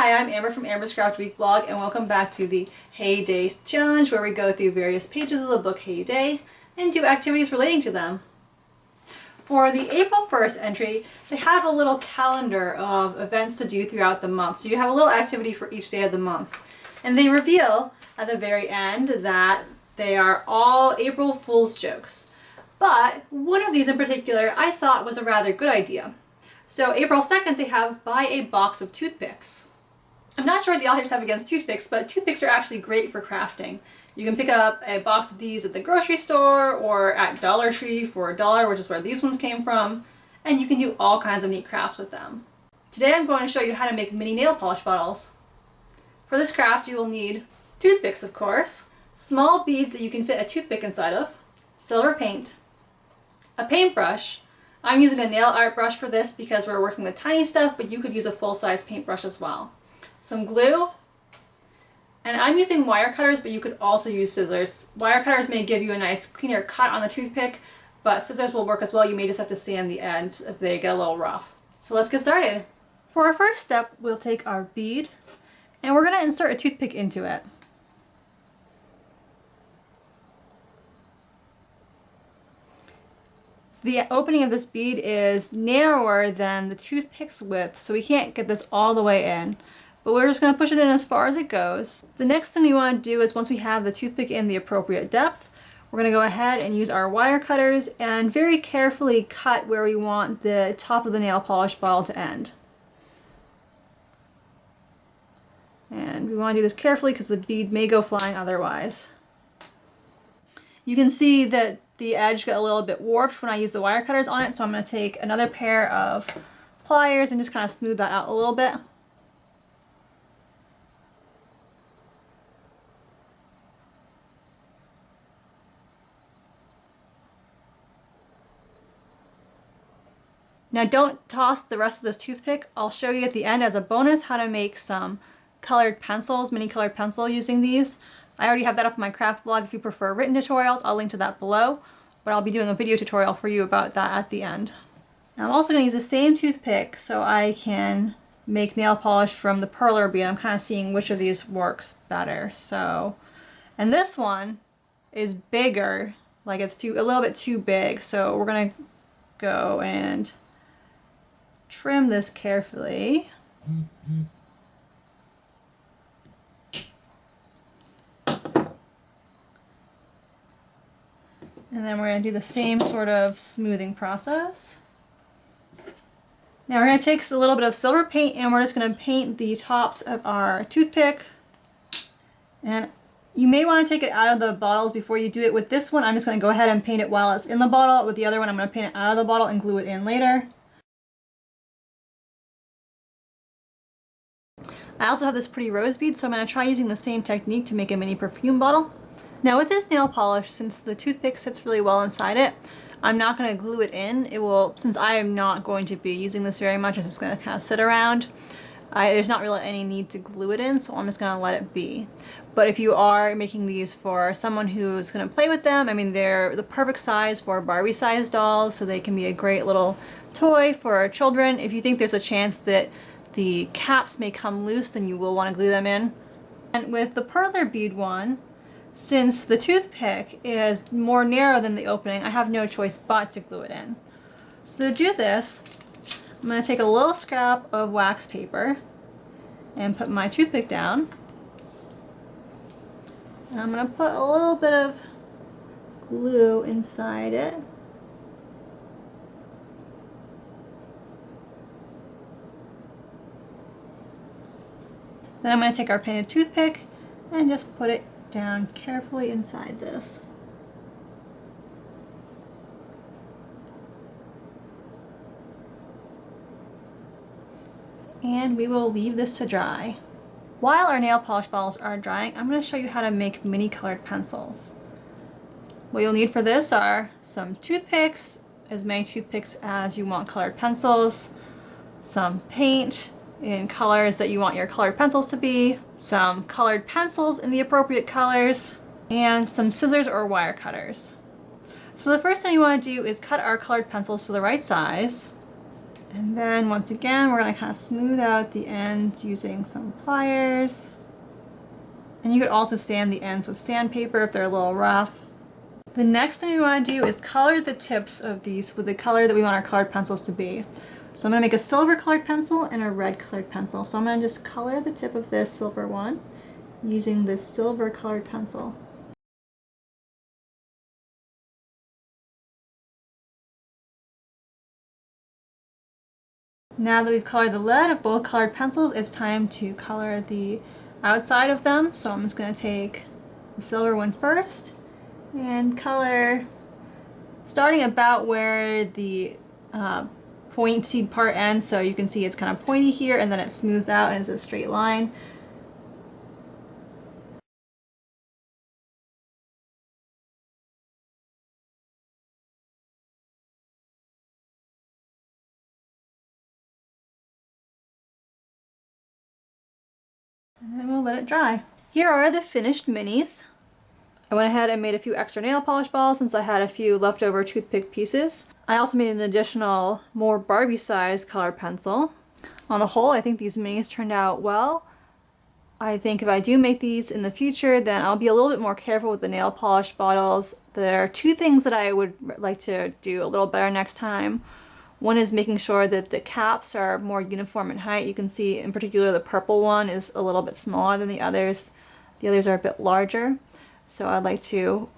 Hi, I'm Amber from Amber's Craft Week Vlog, and welcome back to the Hay Day Challenge, where we go through various pages of the book Hay Day and do activities relating to them. For the April 1st entry, they have a little calendar of events to do throughout the month. So you have a little activity for each day of the month. And they reveal at the very end that they are all April Fool's jokes. But one of these in particular I thought was a rather good idea. So April 2nd, they have buy a box of toothpicks. I'm not sure what the authors have against toothpicks, but toothpicks are actually great for crafting. You can pick up a box of these at the grocery store or at Dollar Tree for $1, which is where these ones came from, and you can do all kinds of neat crafts with them. Today I'm going to show you how to make mini nail polish bottles. For this craft you will need toothpicks, of course, small beads that you can fit a toothpick inside of, silver paint, a paintbrush. I'm using a nail art brush for this because we're working with tiny stuff, but you could use a full-size paintbrush as well. Some glue, and I'm using wire cutters, but you could also use scissors. Wire cutters may give you a nice cleaner cut on the toothpick, but scissors will work as well. You may just have to sand the ends if they get a little rough. So let's get started. For our first step, we'll take our bead and we're going to insert a toothpick into it. So the opening of this bead is narrower than the toothpick's width, so we can't get this all the way in. But we're just going to push it in as far as it goes. The next thing we want to do is once we have the toothpick in the appropriate depth, we're going to go ahead and use our wire cutters and very carefully cut where we want the top of the nail polish bottle to end. And we want to do this carefully because the bead may go flying otherwise. You can see that the edge got a little bit warped when I used the wire cutters on it, so I'm going to take another pair of pliers and just kind of smooth that out a little bit. Now don't toss the rest of this toothpick. I'll show you at the end as a bonus how to make some colored pencils, mini colored pencil using these. I already have that up on my craft blog. If you prefer written tutorials, I'll link to that below, but I'll be doing a video tutorial for you about that at the end. Now I'm also going to use the same toothpick so I can make nail polish from the perler bead. I'm kind of seeing which of these works better. So, and this one is bigger, like it's a little bit too big, so we're going to go and trim this carefully. And then we're going to do the same sort of smoothing process. Now we're going to take a little bit of silver paint and we're just going to paint the tops of our toothpick. And you may want to take it out of the bottles before you do it. With this one, I'm just going to go ahead and paint it while it's in the bottle. With the other one, I'm going to paint it out of the bottle and glue it in later. I also have this pretty rose bead, so I'm going to try using the same technique to make a mini perfume bottle. Now with this nail polish, since the toothpick sits really well inside it, I'm not going to glue it in. It will, since I am not going to be using this very much, it's just going to kind of sit around. There's not really any need to glue it in, so I'm just going to let it be. But if you are making these for someone who's going to play with them, I mean, they're the perfect size for Barbie-sized dolls, so they can be a great little toy for children. If you think there's a chance that the caps may come loose, then you will want to glue them in. And with the perler bead one, since the toothpick is more narrow than the opening, I have no choice but to glue it in. So to do this, I'm going to take a little scrap of wax paper and put my toothpick down. And I'm going to put a little bit of glue inside it. Then I'm going to take our painted toothpick and just put it down carefully inside this. And we will leave this to dry. While our nail polish bottles are drying, I'm going to show you how to make mini colored pencils. What you'll need for this are some toothpicks, as many toothpicks as you want colored pencils, some paint in colors that you want your colored pencils to be, some colored pencils in the appropriate colors, and some scissors or wire cutters. So the first thing you want to do is cut our colored pencils to the right size. And then once again, we're going to kind of smooth out the ends using some pliers. And you could also sand the ends with sandpaper if they're a little rough. The next thing we want to do is color the tips of these with the color that we want our colored pencils to be. So I'm going to make a silver colored pencil and a red colored pencil. So I'm going to just color the tip of this silver one using this silver colored pencil. Now that we've colored the lead of both colored pencils, it's time to color the outside of them. So I'm just going to take the silver one first and color starting about where the pointy part ends, so you can see it's kind of pointy here and then it smooths out and is a straight line. And then we'll let it dry. Here are the finished minis. I went ahead and made a few extra nail polish balls since I had a few leftover toothpick pieces. I also made an additional, more Barbie-sized colored pencil. On the whole, I think these minis turned out well. I think if I do make these in the future, then I'll be a little bit more careful with the nail polish bottles. There are two things that I would like to do a little better next time. One is making sure that the caps are more uniform in height. You can see in particular the purple one is a little bit smaller than the others. The others are a bit larger. So I'd like to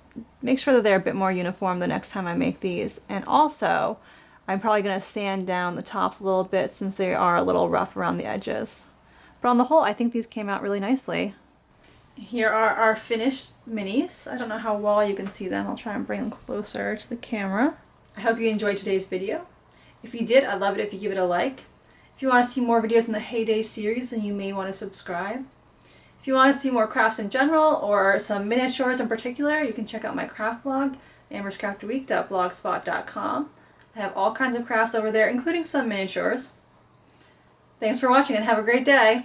make sure that they're a bit more uniform the next time I make these. And also, I'm probably going to sand down the tops a little bit since they are a little rough around the edges. But on the whole, I think these came out really nicely. Here are our finished minis. I don't know how well you can see them. I'll try and bring them closer to the camera. I hope you enjoyed today's video. If you did, I'd love it if you give it a like. If you want to see more videos in the Heyday series, then you may want to subscribe. If you want to see more crafts in general, or some miniatures in particular, you can check out my craft blog, amberscraftweek.blogspot.com. I have all kinds of crafts over there, including some miniatures. Thanks for watching and have a great day!